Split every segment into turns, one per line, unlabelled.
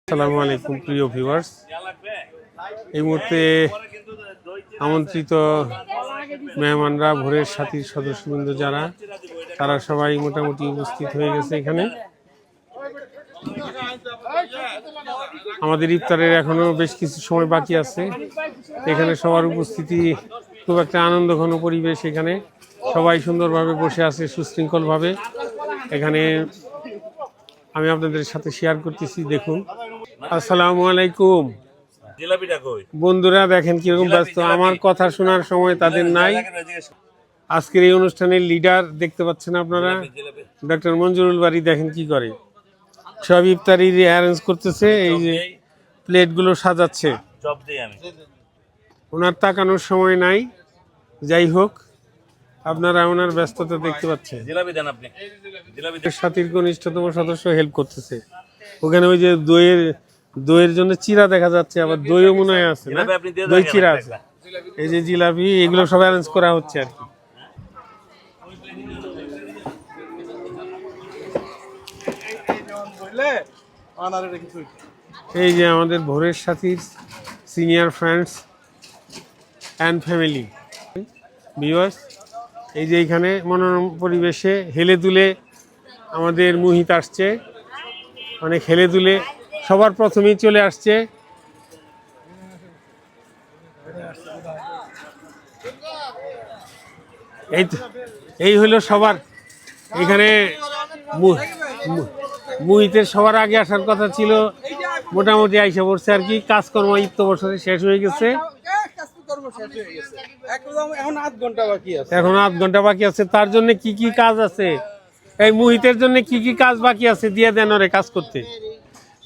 আসসালামু আলাইকুম প্রিয় ভিউয়ার্স। এই মুহূর্তে আমন্ত্রিত মেহমানরা, ভোরের সাথীর সদস্যবৃন্দ যারা, তারা সবাই মোটামুটি উপস্থিত হয়ে গেছে এখানে। আমাদের ইফতারের এখনো বেশ কিছু সময় বাকি আছে। এখানে সবার উপস্থিতি, খুব একটা আনন্দঘন পরিবেশ। এখানে সবাই সুন্দরভাবে বসে আছে সুশৃঙ্খলভাবে। এখানে আমি আপনাদের সাথে শেয়ার করতেছি, দেখুন। আসসালামু আলাইকুম বন্ধুরা, দেখেন কিরকম ব্যস্ত। আমার কথা শোনার সময় তাদের নাই। আজকের এই অনুষ্ঠানের লিডার দেখতে পাচ্ছেন আপনারা, ডক্টর মঞ্জুরুল বারী। দেখেন কি করে, সব ইফতারি অ্যারেঞ্জ করতেছে, এই যে প্লেটগুলো সাজাচ্ছে। ওনার তাকানোর সময় নাই। যাই হোক, আপনারা ওনার ব্যস্ততা দেখতে পাচ্ছেন। সাথীর ঘনিষ্ঠতম সদস্য হেল্প করতেছে ওখানে। ওই যে দইয়ের জন্য চিরা দেখা যাচ্ছে, আবার দইও মনে হয় আছে না, দই চিরা আছে। এই যে জিলাপি, এগুলো সব অ্যারেঞ্জ করা হচ্ছে আর কি। এই যে আমাদের ভোরের সাথীর senior friends and family viewers, এই যে এইখানে মনোরম পরিবেশে হেলে দুলে আমাদের মুহিত আসছে। অনেক হেলে দুলে সবার প্রথমেই চলে আসছে। এই হলো সবার এখানে। মুহিতের সবার আগে আসার কথা ছিল, মোটামুটি আইসা পড়ছে আর কি। কাজকর্ম ইফতার বছরে শেষ হয়ে গেছে, এখন আধ ঘন্টা বাকি আছে। তার জন্য কি কি কাজ আছে, এই মুহিতের জন্য কি কি কাজ বাকি আছে দিয়ে দেন ওরে কাজ করতে।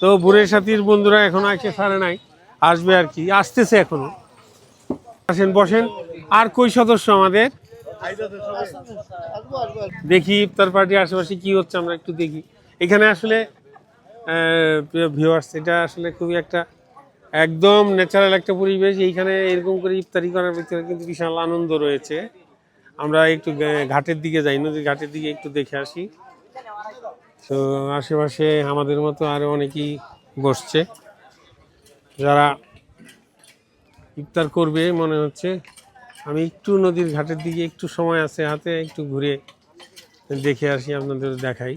তো ভোরের সাথীর বন্ধুরা এখন আসে সারে নাই, আসবে আর কি, আসতেছে এখনো। আসেন বসেন। আর কই সদস্য আমাদের, দেখি ইফতার পার্টি আশেপাশে কি হচ্ছে আমরা একটু দেখি। এখানে আসলে ভিউয়ার্স, এটা আসলে খুবই একটা একদম ন্যাচারাল একটা পরিবেশ। এইখানে এরকম করে ইফতারি করার ভিতরে কিন্তু বিশাল আনন্দ রয়েছে। আমরা একটু ঘাটের দিকে যাই, নদীর ঘাটের দিকে একটু দেখে আসি। তো আশেপাশে আমাদের মতো আরো অনেকেই বসছে, যারা ইফতার করবে মনে হচ্ছে। আমি একটু নদীর ঘাটের দিকে, একটু সময় আছে হাতে, একটু ঘুরে দেখে আসি, আপনাদের দেখাই।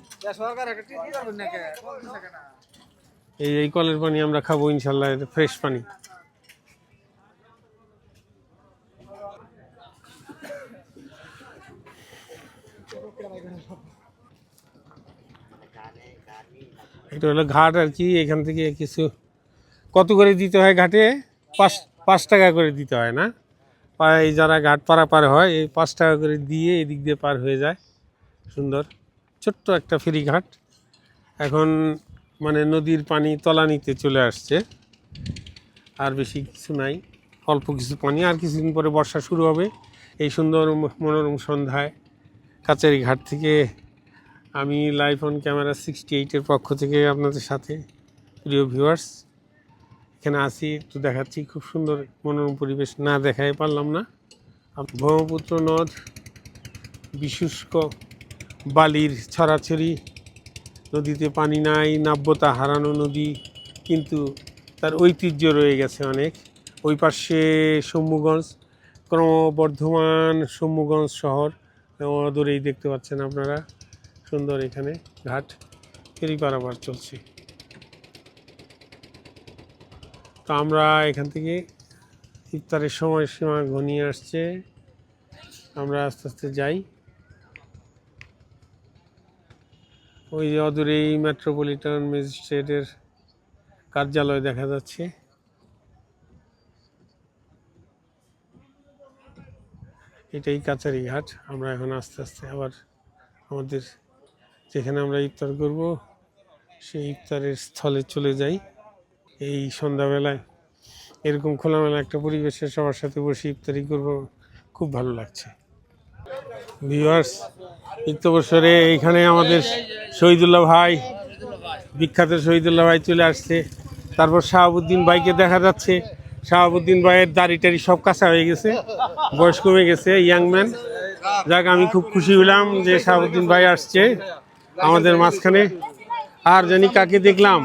এই কলের পানি আমরা খাবো ইনশাল্লাহ, এটা ফ্রেশ পানি। এটা হলো ঘাট আর কি। এখান থেকে কিছু, কত করে দিতে হয় ঘাটে? 5 টাকা করে দিতে হয় না? এই যারা ঘাট পারাপার হয়, এই 5 টাকা করে দিয়ে এদিক দিয়ে পার হয়ে যায়। সুন্দর ছোট্ট একটা ফেরি ঘাট। এখন মানে নদীর পানি তলানিতে চলে আসছে, আর বেশি কিছু নাই, অল্প কিছু পানি। আর কিছুদিন পরে বর্ষা শুরু হবে। এই সুন্দর মনোরম সন্ধ্যায় কাচারি ঘাট থেকে আমি লাইভ অন ক্যামেরা 68-এর পক্ষ থেকে আপনাদের সাথে, প্রিয় ভিউয়ার্স, এখানে আসি, একটু দেখাচ্ছি। খুব সুন্দর মনোরম পরিবেশ, না দেখাই পারলাম না। ব্রহ্মপুত্র নদ, বিশুষ্ক বালির ছড়াছড়ি, নদীতে পানি নাই, নাব্যতা হারানো নদী, কিন্তু তার ঐতিহ্য রয়ে গেছে অনেক। ওই পাশে শম্ভুগঞ্জ, ক্রমবর্ধমান শম্ভুগঞ্জ শহর দূরেই দেখতে পাচ্ছেন আপনারা। সুন্দর এখানে ঘাট, ফেরি পারাপার চলছে। তো আমরা এখান থেকে, ইফতারের সময়সীমা ঘনিয়ে আসছে, আমরা আস্তে আস্তে যাই। ওই যে অদূরেই মেট্রোপলিটন ম্যাজিস্ট্রেটের কার্যালয় দেখা যাচ্ছে। এটাই কাচারি ঘাট। আমরা এখন আস্তে আস্তে আবার আমাদের যেখানে আমরা ইফতার করব সেই ইফতারের স্থলে চলে যাই। এই সন্ধ্যাবেলায় এরকম খোলামেলা একটা পরিবেশে সবার সাথে বসে ইফতারি করব, খুব ভালো লাগছে। ভিউয়ার্স, ইফতার বছরে এইখানে আমাদের শহীদুল্লাহ ভাই, বিখ্যাত শহীদুল্লাহ ভাই চলে আসছে। তারপর শাহাবুদ্দিন ভাইকে দেখা যাচ্ছে। শাহাবুদ্দিন ভাইয়ের দাড়ি টাড়ি সব কাঁচা হয়ে গেছে, বয়স কমে গেছে, ইয়াং ম্যান। যাক, আমি খুব খুশি হলাম যে শাহাবুদ্দিন ভাই আসছে আমাদের মাঝখানে। আর জানি কাকে দেখলাম,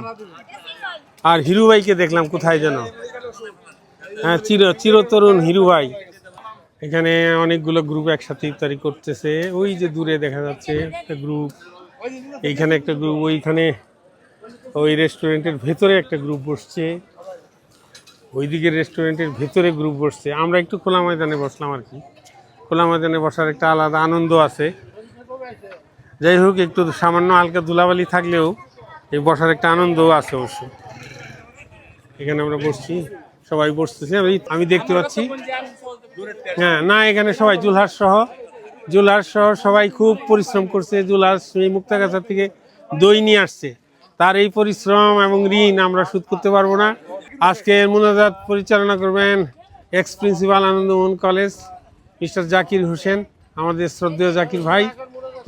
আর হিরু ভাইকে দেখলাম কোথায় যেন, হ্যাঁ চিরতরুণ হিরু ভাই। এখানে অনেকগুলো গ্রুপ একসাথে ইফতারি করতেছে, ওই যে দূরে দেখা যাচ্ছে একটা গ্রুপ, এইখানে একটা গ্রুপ, ওইখানে ওই রেস্টুরেন্টের ভেতরে একটা গ্রুপ বসছে, ওইদিকে রেস্টুরেন্টের ভেতরে গ্রুপ বসছে। আমরা একটু খোলা ময়দানে বসলাম আর কি, খোলা ময়দানে বসার একটা আলাদা আনন্দ আছে। যাই হোক, একটু সামান্য হালকা ধুলাবালি থাকলেও এই বসার একটা আনন্দও আছে অবশ্য। এখানে আমরা বসছি, সবাই বসতেছে, আমি দেখতে পাচ্ছি। হ্যাঁ, না এখানে সবাই জুলহাস সহ সবাই খুব পরিশ্রম করছে। জুলহাস এই মুক্তাগাছা থেকে দই নিয়ে আসছে, তার এই পরিশ্রম এবং ঋণ আমরা শোধ করতে পারবো না। আজকে মোনাজাত পরিচালনা করবেন x principal Ananda Mohan college mister Zakir Hossain, আমাদের শ্রদ্ধেয় জাকির ভাই।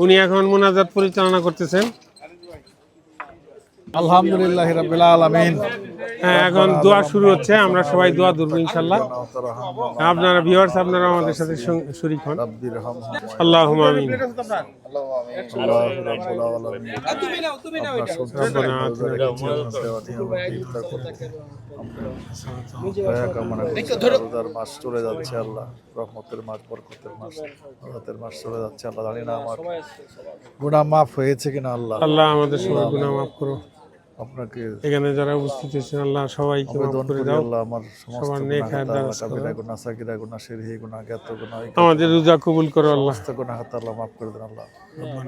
উনি এখন মোনাজাত পরিচালনা করতেছেন।
আলহামদুলিল্লাহ রাব্বিল আলামিন।
হ্যাঁ, এখন দোয়া শুরু হচ্ছে, আমরা সবাই দোয়া ধরবো ইনশাল্লাহ। আপনারা ভিউয়ার্স, আপনারা আমাদের সাথে শরীক হন। আল্লাহুম্মা আমিন।
মাস চলে যাচ্ছে আল্লাহ, রহমতের মাস, বরকতের মাস, রহমতের মাস চলে যাচ্ছে আল্লাহ। জানি না আমার গুনাহ মাফ হয়েছে কিনা আল্লাহ।
আল্লাহ আমাদের সবার গুনাহ মাফ করো।
আপনাকে
এখানে যারা উপস্থিত হয়েছেন আল্লাহ সবাইকে মাফ করে দাও।
আল্লাহ আমার সমস্ত
নেক হায়াত দারাজ করো।
কাবিরা গুনাহ, সাগীরা গুনাহ, শিরহি গুনাহ, জ্ঞাত গুনাহ,
আমাদের রোজা কবুল করো আল্লাহ।
সমস্ত গুনাহ আল্লাহ মাফ করে দেন আল্লাহ।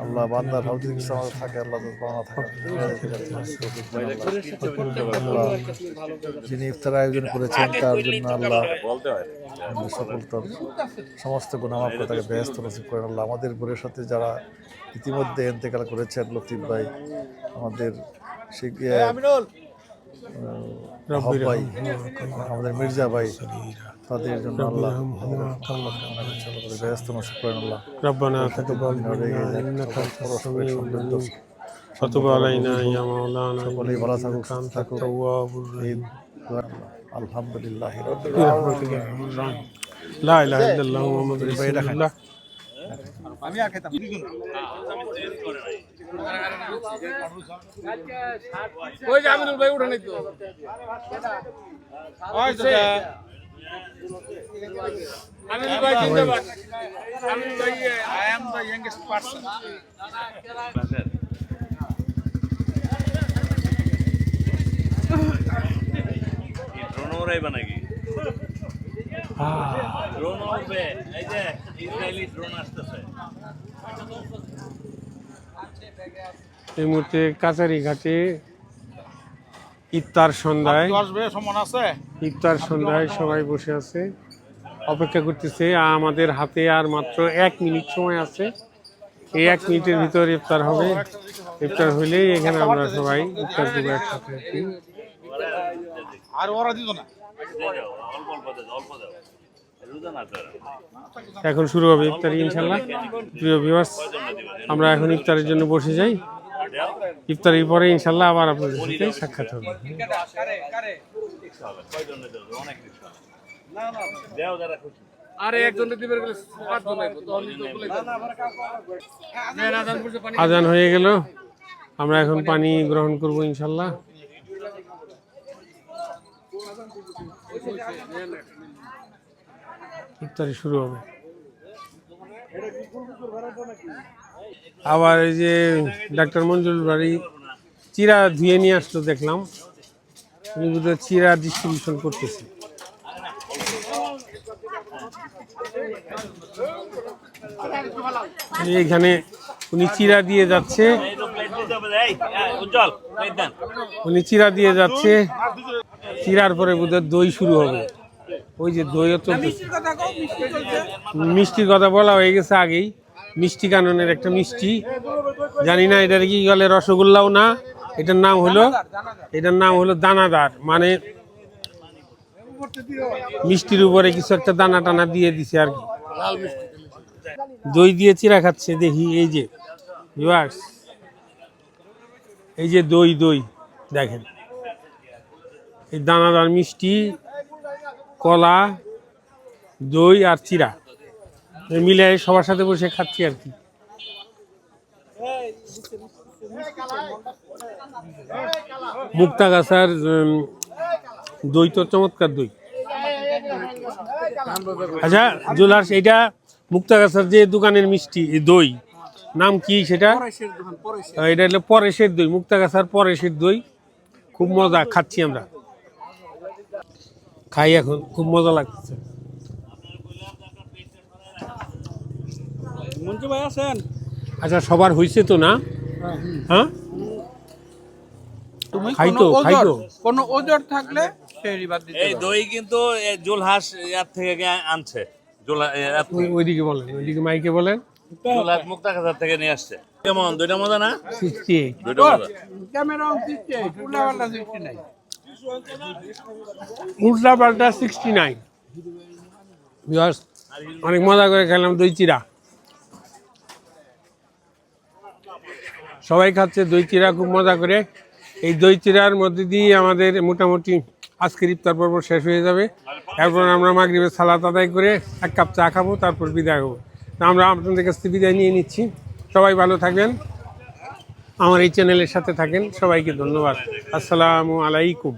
আল্লাহ বান্দার হাউজ থেকে সমাজ থাকে আল্লাহ পাওনা থাকে। যিনি ইফতার আয়োজন করেছেন তার জন্য আল্লাহ সকল তার সমস্ত গুনাহ মাফ করে তাকে বেহেশত নসিব করেন আল্লাহ। আমাদের বোনের সাথে যারা ইতিমধ্যে ইন্তেকাল করেছেন, লতিফ ভাই, আমাদের ভাই, আমাদের মির্জা ভাই, তাদের জন্য আল্লাহ ব্যস্ত নসিব করেন আল্লাহ।
রব্বানা তাকাব্বাল মিন্না ইন্নাকা আনতাস সামিউল আলিম ওয়া তুব আলাইনা ইয়া মাওলানা
সকলেই ভালো থাকুক, সুস্থ থাকুক। আলহামদুলিল্লাহ রাব্বিল আলামিন।
লা ইলাহা ইল্লাল্লাহ মুহাম্মাদুর রাসূলুল্লাহ।
আমি আর খেতাম ওই যে আমিনুল ভাই উঠে নাই তো আমিনুল ভাই জিন্দাবাদ। আমিনুল ভাই, I am the youngest person.
Drone উড়াইবা নাকি? ড্রোন উড়বে, এই যে ইসরায়েলি ড্রোন আসতেছে।
এই মুহূর্তে কাছারি ঘাটে ইফতার সন্ধ্যায়, ইফতার সন্ধ্যায় সবাই বসে আছে, অপেক্ষা করতেছে। আমাদের হাতে আর মাত্র 1 মিনিট সময় আছে। এই 1 মিনিটের ভিতর ইফতার হবে। ইফতার হইলেই এখানে আমরা সবাই ইফতার করবো একসাথে।
আর ওরা দিত না,
অল্প অল্প দাও, অল্প দাও। রোজা না তো।
এখন শুরু হবে ইফতারি ইনশাল্লাহ। প্রিয় ভিউয়ার্স, আমরা এখন ইফতারের জন্য বসে যাই। ইফতারির পরে ইনশাল্লাহ আবার আপনাদের সাথে সাক্ষাৎ হবে।
আরে একজন দিবের গেলে 5 জন আইবো, তখন তো বলে দাও।
আজান হয়ে গেল, আমরা এখন পানি গ্রহণ করব ইনশাল্লাহ। ইফতারি শুরু হবে। আবার এই যে ডাক্তার মঞ্জুর বাড়ি চিরা ধুয়ে নিয়ে আসলো, দেখলাম উনি বোধহয় চিরা ডিস্ট্রিবিউশন করতেছে। এইখানে উনি চিরা দিয়ে যাচ্ছে, উনি চিরা দিয়ে যাচ্ছে। চিরার পরে বোধহয় দই শুরু হবে। ওই যে দইও চলতেছে। মিষ্টির কথা বলা হয়ে গেছে আগেই। মিষ্টি কাননের একটা মিষ্টি, জানি না এটার কি বলে, রসগোল্লাও না, এটার নাম হলো দানাদার। মানে মিষ্টির উপরে কিছু একটা দানা টানা দিয়ে দিছে আর কি। দই দিয়ে চিরা খাচ্ছে দেখি। এই যে ভিউয়ার্স, এই যে দই দেখেন, এই দানাদার মিষ্টি, কলা, দই আর চিরা মিলে সবার সাথে বসে খাচ্ছি আর কি। মুক্তাগাছার দই তো চমৎকার দই। আচ্ছা জুলাস, এটা মুক্তাগাছার যে দোকানের মিষ্টি দই নাম কি সেটা? এটা হলো পরেশের দই, মুক্তাগাছার পরেশের দই। খুব মজা, খাচ্ছি আমরা, খাই এখন, খুব মজা লাগছে।
মঞ্জু ভাই আছেন?
আচ্ছা সবার হয়েছে তো না? হ্যাঁ
তুমি
খাই তো, খাই তো।
কোনো ওজোর থাকলে সেই বাদ দিতে
এই দই কিন্তু জুলহাস ইয়ার থেকে আনছে।
ওইদিকে বলেন, ওইদিকে মাইকে বলেন।
জুলহাস মুক্তাগাছার থেকে নিয়ে আসছে। কেমন দুইটা মজা না?
68।
দুইটা মজা।
ক্যামেরা দিচ্ছে উল্টা পাল্টা দিচ্ছে নাই।
উল্টা পাল্টা 69। ভিউয়ার্স, অনেক মজা করে খেলাম দই চিরা। সবাই খাচ্ছে দই চিরা খুব মজা করে। এই দই চিরার মধ্যে দিয়ে আমাদের মোটামুটি আজকের ইফতার পর্ব শেষ হয়ে যাবে। এরপর আমরা মাগরিবের সালাত আদায় করে এক কাপ চা খাবো, তারপর বিদায় হবো। তা আমরা আপনাদের কাছ থেকে বিদায় নিয়ে নিচ্ছি। সবাই ভালো থাকবেন, আমার এই চ্যানেলের সাথে থাকেন। সবাইকে ধন্যবাদ। আসসালামু আলাইকুম।